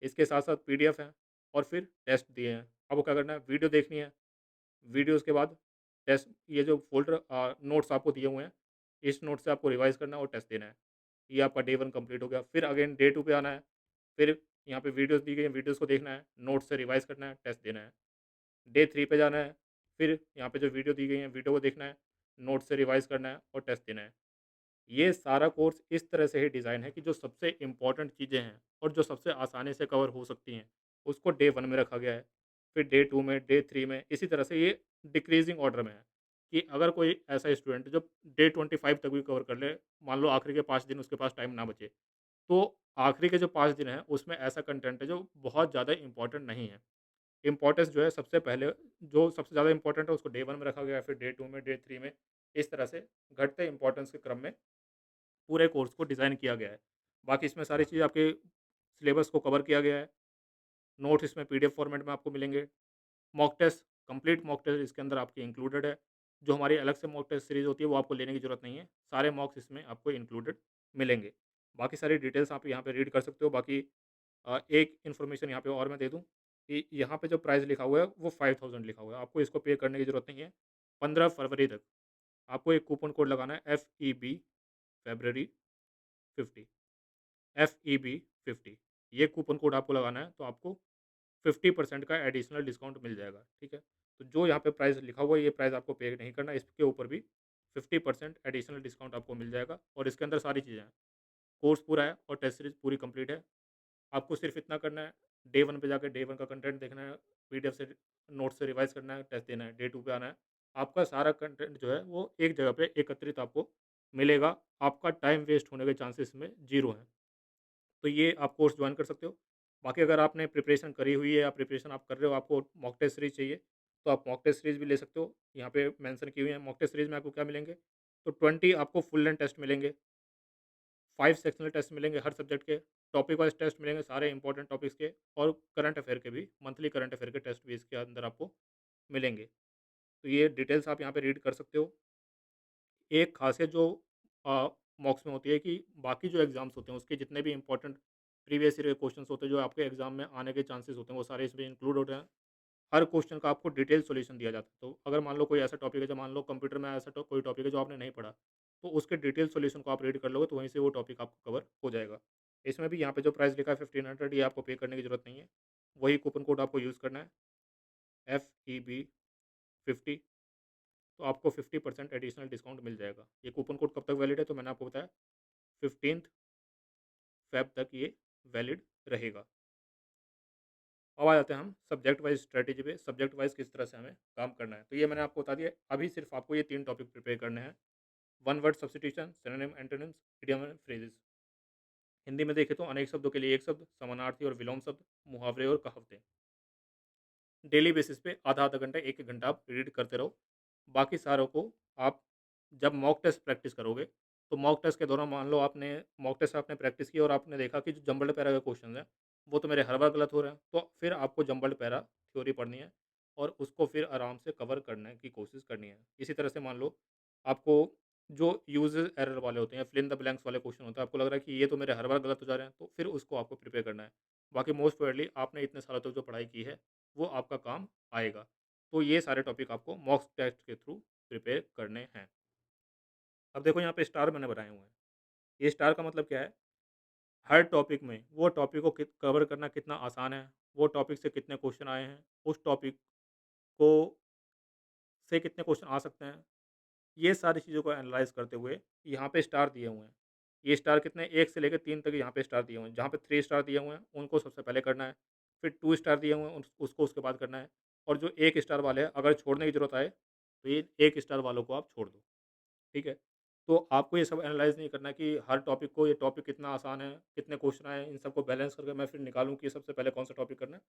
इसके साथ-साथ पीडीएफ हैं और फिर टेस्ट दिए हैं। आपको क्या करना है? वीडियो देखनी है, वीडियोज़ के बाद टेस्ट, ये जो फ़ोल्डर नोट्स आपको दिए हुए हैं, इस नोट से आपको रिवाइज़ करना है और टेस्ट देना है। ये आपका डे 1 कंप्लीट हो गया। फिर अगेन डे 2 पे आना है, फिर यहाँ पे वीडियोज़ दी गई हैं, वीडियोज़ को देखना है, नोट्स से रिवाइज़ करना है, टेस्ट देना है। डे 3 पे जाना है, फिर यहाँ पे जो वीडियो दी गई है, वीडियो को देखना है, नोट्स से रिवाइज़ करना है और टेस्ट देना है। ये सारा कोर्स इस तरह से ही डिज़ाइन है कि जो सबसे इम्पोर्टेंट चीज़ें हैं और जो सबसे आसानी से कवर हो सकती हैं, उसको डे 1 में रखा गया है। फिर डे 2 में, डे 3 में, इसी तरह से ये डिक्रीज़िंग ऑर्डर में है कि अगर कोई ऐसा स्टूडेंट जो डे 25 तक भी कवर कर ले, मान लो आखिरी के 5 दिन उसके पास टाइम ना बचे, तो आखिरी के जो 5 दिन हैं, उसमें ऐसा कंटेंट है जो बहुत ज़्यादा इम्पोर्टेंट नहीं है। इम्पोर्टेंस जो है सबसे पहले, जो सबसे ज़्यादा इम्पोर्टेंट है उसको डे 1 में रखा गया है, फिर डे 2 में, डे 3 में, इस तरह से घटते इम्पोर्टेंस के क्रम में पूरे कोर्स को डिज़ाइन किया गया है। बाकी इसमें सारी चीज़ें आपके सिलेबस को कवर किया गया है। नोट्स इसमें पीडीएफ फॉर्मेट में आपको मिलेंगे। Mock test, complete mock test इसके अंदर आपके इंक्लूडेड है। जो हमारी अलग से मॉक टेस्ट सीरीज़ होती है वो आपको लेने की ज़रूरत नहीं है। सारे मॉक्स इसमें आपको इंक्लूडेड मिलेंगे। बाकी सारी डिटेल्स आप यहाँ पे रीड कर सकते हो। बाकी एक इन्फॉर्मेशन यहाँ पे और मैं दे दूँ कि यहाँ पे जो प्राइस लिखा हुआ है वो 5000 लिखा हुआ है। आपको इसको पे करने की ज़रूरत नहीं है। 15 फरवरी तक आपको एक कूपन कोड लगाना है, FEB फ़ेब्रुअरी 50, FEB 50, ये कूपन कोड आपको लगाना है, तो आपको 50% का एडिशनल डिस्काउंट मिल जाएगा, ठीक है? तो जो यहाँ पे प्राइस लिखा हुआ है, ये प्राइस आपको पे नहीं करना है, इसके ऊपर भी 50% एडिशनल डिस्काउंट आपको मिल जाएगा और इसके अंदर सारी चीज़ें हैं। कोर्स पूरा है और टेस्ट सीरीज़ पूरी कंप्लीट है। आपको सिर्फ इतना करना है, डे 1 पे जाके डे 1 का कंटेंट देखना है, पीडीएफ से नोट से रिवाइज़ करना है, टेस्ट देना है, डे 2 पे आना है। आपका सारा कंटेंट जो है वो एक जगह पे एकत्रित आपको मिलेगा। आपका टाइम वेस्ट होने के चांसेस इसमें ज़ीरो हैं। तो ये आप कोर्स जॉइन कर सकते हो। बाकी अगर आपने प्रिपरेशन करी हुई है या प्रिपरेशन आप कर रहे हो, आपको मॉक टेस्ट सीरीज़ चाहिए, तो आप मॉक टेस्ट सीरीज़ भी ले सकते हो। यहाँ पे मेंशन की हुई है, मॉक टेस्ट सीरीज़ में आपको क्या मिलेंगे, तो 20 आपको फुल लेंथ टेस्ट मिलेंगे, 5 सेक्शनल टेस्ट मिलेंगे हर सब्जेक्ट के, टॉपिक वाइज़ टेस्ट मिलेंगे सारे इंपॉर्टेंट टॉपिक्स के और करंट अफेयर के भी, मंथली करंट अफेयर के टेस्ट भी इसके अंदर आपको मिलेंगे। तो ये डिटेल्स आप यहाँ पे रीड कर सकते हो। एक ख़ासियत जो मॉक्स में होती है कि बाकी जो एग्ज़ाम्स होते हैं उसके जितने भी इम्पोर्टेंट प्रीवियस ईयर के क्वेश्चंस होते हैं जो आपके एग्ज़ाम में आने के चांसेस होते हैं वो सारे इसमें इंक्लूड होते हैं। हर क्वेश्चन का आपको डिटेल सॉल्यूशन दिया जाता है। तो अगर मान लो कोई ऐसा टॉपिक है, जो मान लो कंप्यूटर में ऐसा कोई टॉपिक है जो आपने नहीं पढ़ा, तो उसके डिटेल सॉल्यूशन को आप रीड कर लोगे तो वहीं से वो टॉपिक आपको कवर हो जाएगा। इसमें भी यहाँ पे जो प्राइस लिखा है 1500, ये आपको पे करने की ज़रूरत नहीं है। वही कूपन कोड आपको यूज़ करना है, FEB 50, तो आपको 50% एडिशनल डिस्काउंट मिल जाएगा। ये कूपन कोड कब तक वैलिड है, तो मैंने आपको बताया 15th फ़ेब तक ये वैलिड रहेगा। अब आ जाते हैं हम सब्जेक्ट वाइज़ स्ट्रैटेजी पे, सब्जेक्ट वाइज़ किस तरह से हमें काम करना है। तो ये मैंने आपको बता दिया। अभी सिर्फ आपको ये 3 टॉपिक प्रिपेयर करने हैं। One word substitution, synonym, antonyms, idiom and phrases. Hindi में देखें तो अनेक शब्दों के लिए एक शब्द, समानार्थी और विलोम शब्द, मुहावरे और कहावतें। डेली बेसिस पे आधा-आधा घंटा, 1-1 घंटा आप रीड करते रहो। बाकी सारों को आप जब मॉक टेस्ट प्रैक्टिस करोगे, तो मॉक टेस्ट के दौरान मान लो आपने मॉक टेस्ट आपने प्रैक्टिस की और आपने देखा कि जो जंबल्ड पैरा के क्वेश्चन हैं, वो तो मेरे हर बार गलत हो रहे हैं। तो फिर आपको जंबल्ड पैरा थ्योरी पढ़नी है और उसको फिर आराम से कवर करने की कोशिश करनी है। इसी तरह से मान लो आपको जो यूजेस एरर वाले होते हैं, फिल इन द ब्लैंक्स वाले क्वेश्चन होते हैं, आपको लग रहा है कि ये तो मेरे हर बार गलत हो जा रहे हैं, तो फिर उसको आपको प्रिपेयर करना है। बाकी मोस्ट प्रोबेबली आपने इतने सालों तक जो पढ़ाई की है, वो आपका काम आएगा। तो ये सारे टॉपिक आपको मॉक टेस्ट के थ्रू प्रिपेयर करने हैं। अब देखो यहाँ पे स्टार मैंने बनाए हुए हैं। ये स्टार का मतलब क्या है? हर टॉपिक में वो टॉपिक को कवर करना कितना आसान है, वो टॉपिक से कितने क्वेश्चन आए हैं, उस टॉपिक को से कितने क्वेश्चन आ सकते हैं, ये सारी चीज़ों को एनालाइज़ करते हुए यहाँ पे स्टार दिए हुए हैं। ये स्टार कितने 1 से लेकर 3 तक यहाँ पे स्टार दिए हुए हैं। जहाँ पे 3 स्टार दिए हुए हैं, उनको सबसे पहले करना है। फिर 2 स्टार दिए हुए हैं उसको उसके बाद करना है, और जो 1 स्टार वाले हैं अगर छोड़ने की ज़रूरत आए, तो ये 1 स्टार वालों को आप छोड़ दो, ठीक है? तो आपको ये सब एनालाइज़ नहीं करना है कि हर टॉपिक को ये टॉपिक कितना आसान है, कितने क्वेश्चन आए हैं, इन सबको बैलेंस करके मैं फिर निकालूँ कि सबसे पहले कौन-सा टॉपिक करना है।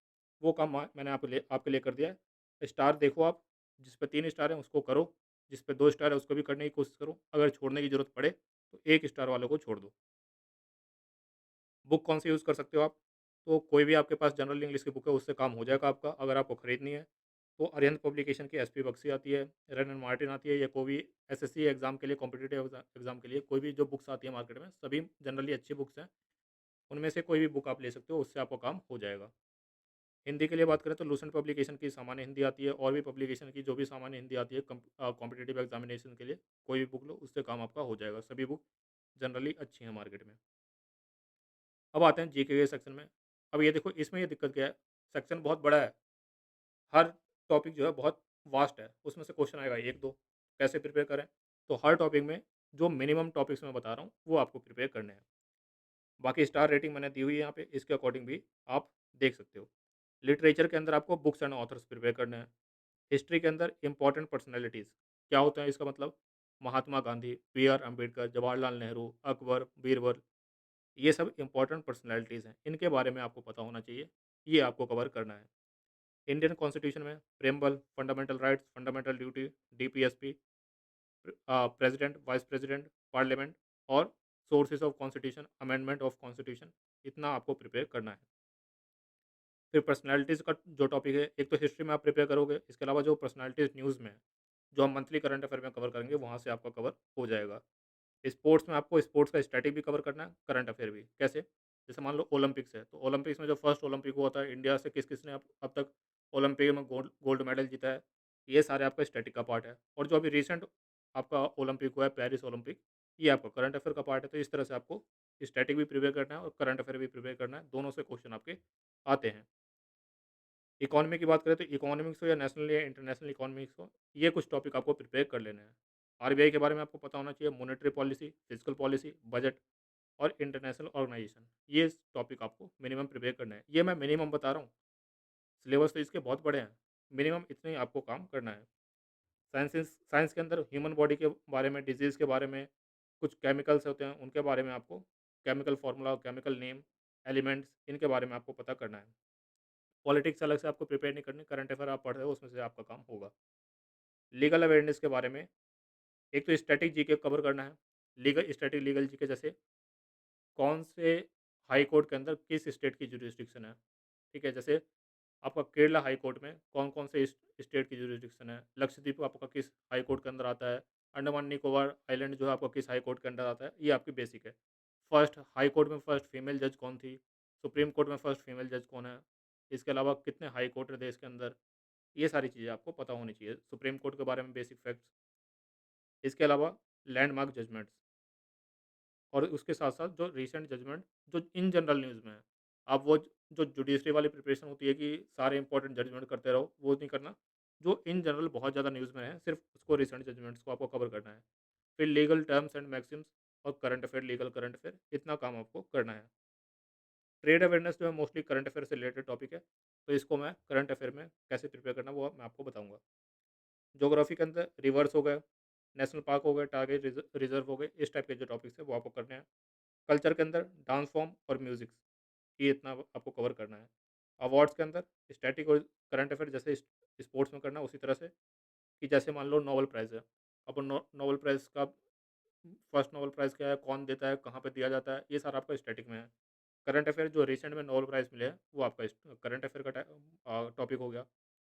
वो काम मैंने आपके लिए कर दिया है। स्टार देखो आप, जिस पे 3 स्टार हैं उसको करो, जिस पे 2 स्टार है उसको भी करने की कोशिश करो। अगर छोड़ने की ज़रूरत पड़े, तो 1 स्टार वालों को छोड़ दो। बुक कौन सी यूज़ कर सकते हो आप? तो कोई भी आपके पास जनरल इंग्लिश की बुक है, उससे काम हो जाएगा आपका। अगर आपको खरीदनी है, तो अरिहंत पब्लिकेशन की एसपी बख्शी आती है, रन एंड मार्टिन आती है, या कोई भी एसएससी एग्ज़ाम के लिए, कॉम्पिटिटिव एग्ज़ाम के लिए कोई भी जो बुक्स आती है मार्केट में, सभी जनरली अच्छी बुक्स हैं। उनमें से कोई भी बुक आप ले सकते हो, उससे आपका काम हो जाएगा। हिंदी के लिए बात करें तो लूसेंट पब्लिकेशन की सामान्य हिंदी आती है, और भी पब्लिकेशन की जो भी सामान्य हिंदी आती है कॉम्पिटिटिव एग्जामिनेशन के लिए, कोई भी बुक लो, उससे काम आपका हो जाएगा। सभी बुक जनरली अच्छी हैं मार्केट में। अब आते हैं जीके के सेक्शन में। अब ये देखो, इसमें ये दिक्कत क्या है, सेक्शन बहुत बड़ा है, हर टॉपिक जो है बहुत वास्ट है, उसमें से क्वेश्चन आएगा 1-2, कैसे प्रिपेयर करें? तो हर टॉपिक में जो मिनिमम टॉपिक्स मैं बता रहा हूँ, वो आपको प्रिपेयर करने हैं। बाकी स्टार रेटिंग मैंने दी हुई है यहाँ पे, इसके अकॉर्डिंग भी आप देख सकते हो। लिटरेचर के अंदर आपको बुक्स एंड ऑथर्स प्रिपेयर करने हैं। हिस्ट्री के अंदर इंपॉर्टेंट पर्सनैलिटीज़, क्या होता है इसका मतलब? महात्मा गांधी, बी.आर. अम्बेडकर, जवाहरलाल नेहरू, अकबर, बीरबल, ये सब इंपॉर्टेंट पर्सनैलिटीज़ हैं। इनके बारे में आपको पता होना चाहिए, ये आपको कवर करना है। इंडियन कॉन्स्टिट्यूशन में preamble, fundamental rights, fundamental duty, DPSP, president, vice president, parliament, और sources of constitution, amendment of constitution, इतना आपको प्रिपेयर करना है। फिर पर्सनैलिटीज़ का जो टॉपिक है, एक तो हिस्ट्री में आप प्रिपेयर करोगे, इसके अलावा जो पर्सनैलिटीज़ न्यूज़ में है, जो हम मंथली करंट अफेयर में कवर करेंगे, वहाँ से आपका कवर हो जाएगा। स्पोर्ट्स में आपको स्पोर्ट्स का स्टैटिक भी कवर करना है, करंट अफेयर भी। कैसे? जैसे मान लो ओलंपिक्स है, तो ओलंपिक्स में जो फर्स्ट ओलंपिक हुआ था, इंडिया से किस-किस ने अब तक ओलंपिक में गोल्ड गोल्ड मेडल जीता है, ये सारे आपका स्टैटिक का पार्ट है। और जो अभी रिसेंट आपका ओलंपिक हुआ है, पेरिस ओलंपिक, ये आपका करंट अफेयर का पार्ट है। तो इस तरह से आपको स्टैटिक भी प्रिपेयर करना है और करंट अफेयर भी प्रिपेयर करना है, दोनों से क्वेश्चन आपके आते हैं। इकोनॉमी की बात करें तो इकोनॉमिक्स हो या नेशनल या इंटरनेशनल इकोनॉमिक्स हो, ये कुछ टॉपिक आपको प्रिपेयर कर लेने हैं। आरबीआई के बारे में आपको पता होना चाहिए, monetary policy, physical policy, budget और इंटरनेशनल ऑर्गेनाइजेशन, ये टॉपिक आपको मिनिमम प्रिपेयर करना है। ये मैं मिनिमम बता रहा हूँ, सिलेबस तो इसके बहुत बड़े हैं, मिनिमम इतने ही आपको काम करना है। साइंस के अंदर ह्यूमन बॉडी के बारे में, डिजीज़ के बारे में, कुछ केमिकल्स होते हैं उनके बारे में आपको, chemical formula, chemical name, elements, इनके बारे में आपको पता करना है। पॉलिटिक्स अलग से आपको प्रिपेयर नहीं करनी, करंट अफेयर आप पढ़ रहे हो, उसमें से आपका काम होगा। लीगल अवेयरनेस के बारे में, एक तो स्टैटिक जीके कवर करना है। लीगल जीके, जैसे कौन से हाई कोर्ट के अंदर किस स्टेट की जुरिस्डिक्शन है, ठीक है? जैसे आपका केरला हाई कोर्ट में कौन-कौन से स्टेट की जुरिस्डिक्शन है, लक्षद्वीप आपका किस हाई कोर्ट के अंदर आता है, अंडमान निकोबार आइलैंड जो है आपका किस हाई कोर्ट के अंडर आता है, ये आपकी बेसिक है। फर्स्ट हाई कोर्ट में फर्स्ट फीमेल जज कौन थी, सुप्रीम कोर्ट में फर्स्ट फीमेल जज कौन है, इसके अलावा कितने हाई कोर्ट है देश के अंदर, ये सारी चीज़ें आपको पता होनी चाहिए, सुप्रीम कोर्ट के बारे में बेसिक फैक्ट्स। इसके अलावा लैंडमार्क जजमेंट्स, और उसके साथ-साथ जो रीसेंट जजमेंट जो इन जनरल न्यूज़ में है, आप वो जो जुडिशरी वाली प्रिपरेशन होती है कि सारे इंपॉर्टेंट जजमेंट करते रहो, वो नहीं करना। जो इन जनरल बहुत ज़्यादा न्यूज़ में है, सिर्फ़ उसको रीसेंट जजमेंट्स को आपको कवर करना है। फिर लीगल टर्म्स एंड मैक्सिम्स और current affair, legal current affair, इतना काम आपको करना है। ट्रेड अवेयरनेस जो है मोस्टली करंट अफेयर से रिलेटेड टॉपिक है, तो इसको मैं करंट अफेयर में कैसे प्रिपेयर करना है, वो मैं आपको बताऊँगा। ज्योग्राफी के अंदर रिवर्स हो गए, नेशनल पार्क हो गए, टारगेट रिज़र्व हो गए, इस टाइप के जो टॉपिक्स हैं वो आपको करने हैं। कल्चर के अंदर डांस फॉर्म और म्यूज़िक, ये इतना आपको कवर करना है। अवार्ड्स के अंदर स्टैटिक और करंट अफेयर जैसे स्पोर्ट्स में करना, उसी तरह से कि जैसे मान लो नोबेल प्राइज़ है। अब नोबेल प्राइज़ का फर्स्ट नोबेल प्राइज़ क्या है, कौन देता है, कहाँ पे दिया जाता है, ये सारा आपका स्टैटिक में है। करंट अफेयर जो रिसेंट में नोबेल प्राइज़ मिले हैं, वो आपका करंट अफेयर का टॉपिक हो गया।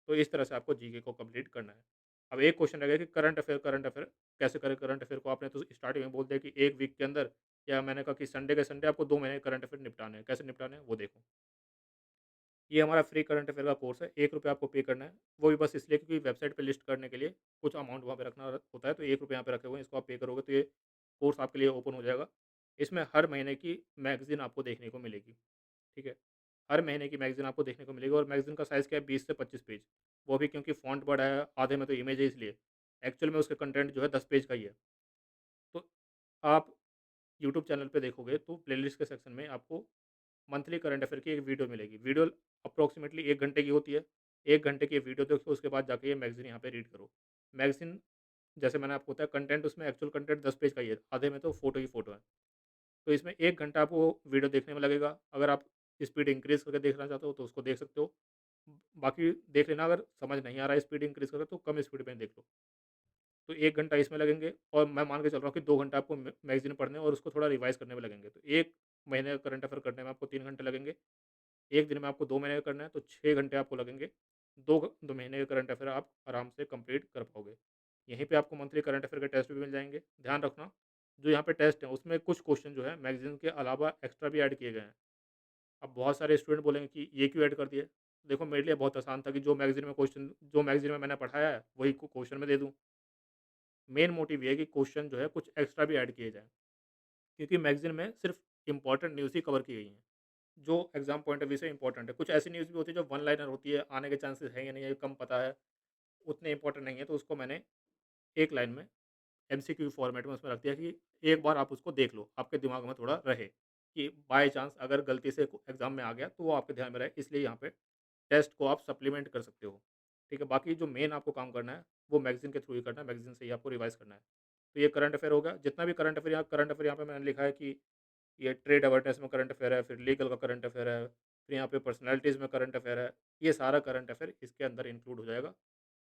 तो इस तरह से आपको जीके को कंप्लीट करना है। अब एक क्वेश्चन रह गया कि करंट अफेयर कैसे करें? करंट अफेयर को आपने तो स्टार्टिंग में बोल दिया कि 1 वीक के अंदर, या मैंने कहा कि संडे के संडे आपको 2 महीने के करंट अफेयर निपटाने हैं। कैसे निपटाने हैं वो देखो। ये हमारा फ्री करंट अफेयर का कोर्स है, ₹1 आपको पे करना है। वो भी बस इसलिए क्योंकि वेबसाइट पे लिस्ट करने के लिए कुछ अमाउंट वहाँ पे रखना होता है, तो ₹1 यहाँ पे रखे हुए हैं, इसको आप पे करोगे तो ये कोर्स आपके लिए ओपन हो जाएगा। इसमें हर महीने की मैगज़ीन आपको देखने को मिलेगी, ठीक है? हर महीने की मैगज़ीन आपको देखने को मिलेगी, और मैगज़ीन का साइज़ क्या है, 20 से 25 पेज। वो भी क्योंकि फ़ॉन्ट बड़ा है, आधे में तो इमेज है इसलिए। एक्चुअल में उसका कंटेंट जो है 10 पेज का ही है। तो आप यूट्यूब चैनल पे देखोगे तो प्लेलिस्ट के सेक्शन में आपको मंथली करंट अफेयर की एक वीडियो मिलेगी। वीडियो अप्रॉक्सिमेटली 1 घंटे की होती है। 1 घंटे की वीडियो देखो, उसके बाद जाके ये मैगज़ीन यहाँ पे रीड करो। मैगज़ीन जैसे मैंने आपको बताया, कंटेंट उसमें एक्चुअल कंटेंट 10 पेज का ही है, आधे में तो फ़ोटो ही फ़ोटो है। तो इसमें 1 घंटा आपको वीडियो देखने में लगेगा। अगर आप स्पीड इंक्रीज़ करके देखना चाहते हो तो उसको देख सकते हो। बाकी देख लेना, अगर समझ नहीं आ रहा है स्पीड इंक्रीज़ करके तो कम स्पीड में देख लो। तो 1 घंटा इसमें लगेंगे और मैं मान के चल रहा हूँ कि 2 घंटा आपको मैगज़ीन पढ़ने और उसको थोड़ा रिवाइज़ करने में लगेंगे। तो 1 महीने का करंट अफ़ेयर करने में आपको 3 घंटे लगेंगे। 1 दिन में आपको 2 महीने का करना है तो 6 घंटे आपको लगेंगे। 2 महीने का करंट अफ़ेयर आप आराम से कंप्लीट कर पाओगे। यहीं पे आपको मंथली करंट अफ़ेयर के टेस्ट भी मिल जाएँगे। ध्यान रखना, जो यहाँ पे टेस्ट हैं उसमें कुछ क्वेश्चन जो है मैगज़ीन के अलावा एक्स्ट्रा भी ऐड किए गए हैं। अब बहुत सारे स्टूडेंट बोलेंगे कि ये क्यों ऐड कर दिए? देखो, मेरे लिए बहुत आसान था कि जो मैगज़ीन में मैंने पढ़ाया है वही क्वेश्चन में दे दूँ। मेन मोटिव ये है कि क्वेश्चन जो है कुछ एक्स्ट्रा भी ऐड किए जाएँ। क्योंकि मैगज़ीन में सिर्फ़ इम्पोर्टेंट न्यूज़ ही कवर की गई हैं, जो एग्ज़ाम पॉइंट ऑफ व्यू से इम्पोर्टेंट है। कुछ ऐसी न्यूज़ भी होती है जो वन लाइनर होती है, आने के चांसेस है या नहीं है, कम पता है, उतने इम्पोर्टेंट नहीं है, तो उसको मैंने एक लाइन में एमसीक्यू फॉर्मेट में उसमें रख दिया कि एक बार आप उसको देख लो, आपके दिमाग में थोड़ा रहे कि बाय चांस अगर गलती से एग्ज़ाम में आ गया तो वो आपके ध्यान में रहे, इसलिए यहाँ पे टेस्ट को आप सप्लीमेंट कर सकते हो। ठीक है, बाकी जो मेन आपको काम करना है वो मैगज़ीन के थ्रू ही करना है, मैगज़ीन से ही आपको रिवाइज़ करना है। तो ये करंट अफ़ेयर हो गया, जितना भी करंट अफ़ेयर यहाँ पे मैंने लिखा है कि ये ट्रेड अवेयरनेस में करंट अफ़ेयर है, फिर लीगल का करंट अफ़ेयर है, फिर यहाँ पे पर्सनैलिटीज़ में करंट अफ़ेयर है, ये सारा करंट अफ़ेयर इसके अंदर इंक्लूड हो जाएगा।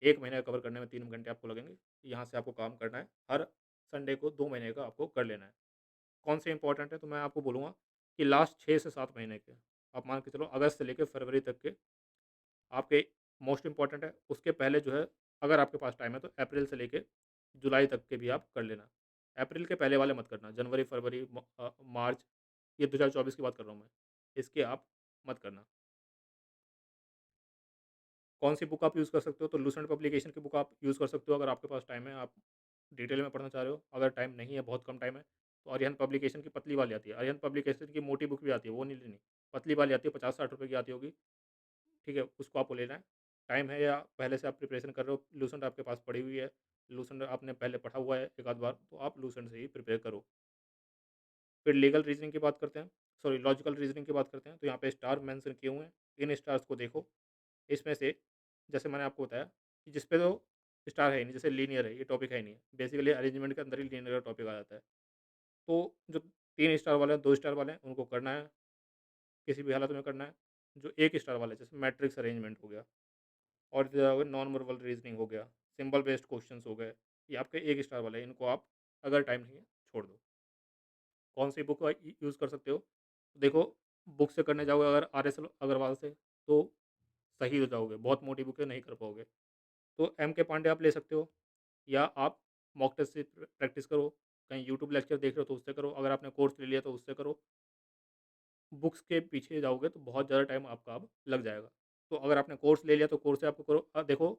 1 महीने का कवर करने में 3 घंटे आपको लगेंगे। यहाँ से आपको काम करना है, हर संडे को 2 महीने का आपको कर लेना है। कौन से इंपॉर्टेंट है तो मैं आपको बोलूँगा कि लास्ट 6 से 7 महीने के, आप मान के चलो अगस्त से लेके फरवरी तक के आपके मोस्ट इम्पोर्टेंट है। उसके पहले जो है, अगर आपके पास टाइम है तो अप्रैल से लेके जुलाई तक के भी आप कर लेना। अप्रैल के पहले वाले मत करना, जनवरी, फरवरी, मार्च, ये 2024 की बात कर रहा हूँ मैं। इसके आप मत करना। कौन सी बुक आप यूज़ कर सकते हो? तो लूसेंट पब्लिकेशन की बुक आप यूज़ कर सकते हो अगर आपके पास टाइम है, आप डिटेल में पढ़ना चाह रहे हो। अगर टाइम नहीं है, बहुत कम टाइम है, तो अरिहंत पब्लिकेशन की पतली वाली आती है। अरिहंत पब्लिकेशन की मोटी बुक भी आती है, वो नहीं लेनी। पतली वाली आती है, 50-60 रुपए की आती होगी, ठीक है? उसको आपको लेना है। टाइम है या पहले से आप प्रिपरेशन कर रहे हो, लूसेंट आपके पास पड़ी हुई है, लूसेंट आपने पहले पढ़ा हुआ है एक आध बार, तो आप लूसेंट से ही प्रिपेयर करो। फिर लीगल रीज़निंग की बात करते हैं, सॉरी लॉजिकल रीज़निंग की बात करते हैं, तो यहाँ पे स्टार मेंशन किए हुए हैं। इन स्टार्स को देखो, इसमें से जैसे मैंने आपको बताया कि जिस पे तो स्टार है ही नहीं, जैसे लीनियर है, ये टॉपिक है ही नहीं है। बेसिकली अरेंजमेंट के अंदर ही लीनियर का टॉपिक आ जाता है। तो जो 3 स्टार वाले हैं, 2 स्टार वाले हैं, उनको करना है, किसी भी हालत में करना है। जो 1 स्टार वाले हैं, जैसे मैट्रिक्स अरेंजमेंट हो गया और नॉन वर्बल रीज़निंग हो गया, सिंबल बेस्ड क्वेश्चंस हो गए, ये आपके 1 स्टार वाले हैं, इनको आप अगर टाइम नहीं है, छोड़ दो। कौन सी बुक यूज़ कर सकते हो? देखो, बुक से करने जाओगे अगर आर.एस. अग्रवाल से, तो शहीद हो जाओगे, बहुत मोटी बुक है, नहीं कर पाओगे। तो एम के पांडे आप ले सकते हो, या आप मॉक टेस्ट से प्रैक्टिस करो, कहीं यूट्यूब लेक्चर देख रहे हो तो उससे करो, अगर आपने कोर्स ले लिया तो उससे करो। बुक्स के पीछे जाओगे तो बहुत ज़्यादा टाइम आपका अब लग जाएगा। तो अगर आपने कोर्स ले लिया तो कोर्स से आपको करो। देखो,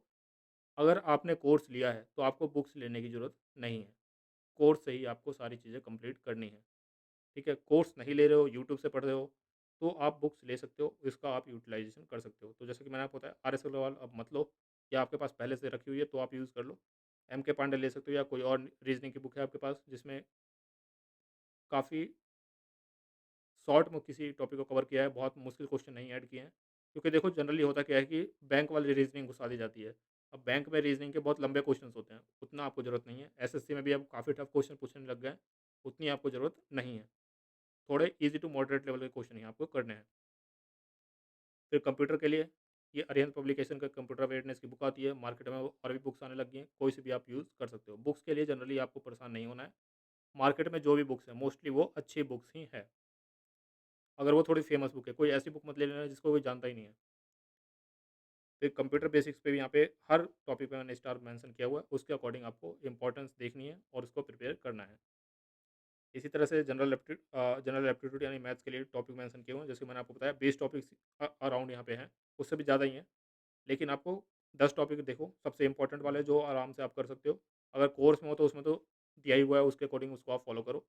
अगर आपने कोर्स लिया है तो आपको बुक्स लेने की ज़रूरत नहीं है। कोर्स से ही आपको सारी चीज़ें कंप्लीट करनी है। ठीक है? कोर्स नहीं ले रहे हो, यूट्यूब से पढ़ रहे हो, तो आप बुक्स ले सकते हो, इसका आप यूटिलाइज़ेशन कर सकते हो। तो जैसे कि मैंने आपको बताया, आर.एस. अग्रवाल अब मत लो, या आपके पास पहले से रखी हुई है तो आप यूज़ कर लो। एम के पांडे ले सकते हो, या कोई और रीज़निंग की बुक है आपके पास जिसमें काफ़ी शॉर्ट में किसी टॉपिक को कवर किया है, बहुत मुश्किल क्वेश्चन नहीं ऐड किए हैं। क्योंकि देखो, जनरली होता क्या है कि बैंक वाली रीज़निंग घुसा दी जाती है। अब बैंक में रीज़निंग के बहुत लंबे क्वेश्चन्स होते हैं, उतना आपको ज़रूरत नहीं है। एसएससी में भी अब काफ़ी टफ क्वेश्चन पूछने लग गए हैं, उतनी आपको ज़रूरत नहीं है। थोड़े ईज़ी टू मॉडरेट लेवल के क्वेश्चन ही आपको करने हैं। फिर कंप्यूटर के लिए ये अरिहंत पब्लिकेशन का कंप्यूटर अवेयरनेस की बुक आती है, मार्केट में और भी बुक्स आने लग गई हैं, कोई सी भी आप यूज़ कर सकते हो। बुक्स के लिए जनरली आपको परेशान नहीं होना है, मार्केट में जो भी बुक्स हैं मोस्टली वो अच्छी बुक्स ही हैं। अगर वो थोड़ी फेमस बुक है, कोई ऐसी बुक मत ले लेना जिसको कोई जानता ही नहीं है। फिर कंप्यूटर बेसिक्स पे भी यहाँ पे हर टॉपिक पे मैंने स्टार मेंशन किया हुआ है, उसके अकॉर्डिंग आपको इंपॉर्टेंस देखनी है और उसको प्रिपेयर करना है। इसी तरह से जनरल एप्टीट्यूड यानी मैथ्स के लिए टॉपिक मेंशन किए हुए हैं, जैसे मैंने आपको बताया 20 टॉपिक्स अराउंड यहाँ पे हैं, उससे भी ज़्यादा ही हैं। लेकिन आपको 10 टॉपिक देखो, सबसे इंपॉर्टेंट वाले जो आराम से आप कर सकते हो। अगर कोर्स में हो तो उसमें तो दिया ही हुआ है, उसके अकॉर्डिंग उसको आप फॉलो करो।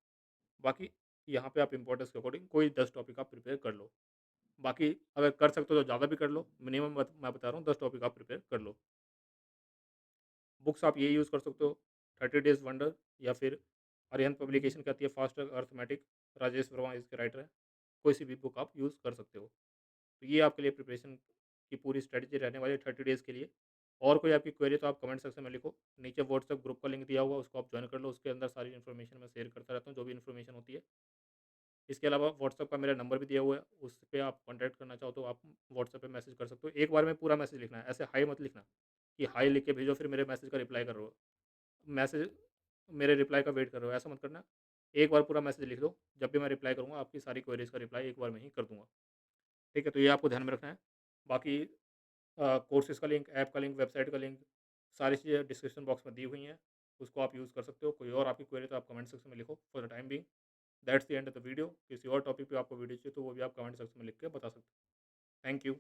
बाकी यहाँ पे आप इंपॉर्टेंस के अकॉर्डिंग कोई 10 टॉपिक आप प्रिपेयर कर लो। बाकी अगर कर सकते हो तो ज़्यादा भी कर लो, मिनिमम मैं बता रहा हूँ 10 टॉपिक आप प्रिपेयर कर लो। बुक्स आप ये यूज़ कर सकते हो, 30 डेज़ वंडर, या फिर अरिहंत पब्लिकेशन की आती है फास्ट अर्थमेटिक, राजेश वर्मा इसके राइटर हैं। कोई सी भी बुक आप यूज़ कर सकते हो। तो ये आपके लिए प्रिपरेशन की पूरी स्ट्रैटेजी रहने वाली है 30 डेज़ के लिए। और कोई आपकी क्वेरी है तो आप कमेंट सेक्शन में लिखो। नीचे व्हाट्सएप ग्रुप का लिंक दिया हुआ है, उसको आप जॉइन कर लो, उसके अंदर सारी इन्फॉर्मेशन मैं शेयर करता रहता हूँ, जो भी इन्फॉर्मेशन होती है। इसके अलावा व्हाट्सएप का मेरा नंबर भी दिया हुआ है, उस पे आप कॉन्टैक्ट करना चाहो तो आप व्हाट्सएप पे मैसेज कर सकते हो। एक बार में पूरा मैसेज लिखना है, ऐसे हाय मत लिखना कि हाय लिख के भेजो फिर मेरे मैसेज का रिप्लाई कर रहे हो। मैसेज मेरे रिप्लाई का वेट कर रहे हो, ऐसा मत करना। एक बार पूरा मैसेज लिख दो, जब भी मैं रिप्लाई करूँगा आपकी सारी क्वेरीज़ का रिप्लाई एक बार में ही कर दूँगा। ठीक है? तो ये आपको ध्यान में रखना है। बाकी कोर्सेज़ का लिंक, ऐप का लिंक, वेबसाइट का लिंक, सारी चीज़ें डिस्क्रिप्शन बॉक्स में दी हुई हैं, उसको आप यूज़ कर सकते हो। कोई और आपकी क्वेरी तो आप कमेंट सेक्शन में लिखो। For the time being that's the end of the video. किसी और टॉपिक पे आपको वीडियो चाहिए तो वो भी आप कमेंट सेक्शन में लिख के बता सकते हो। Thank you.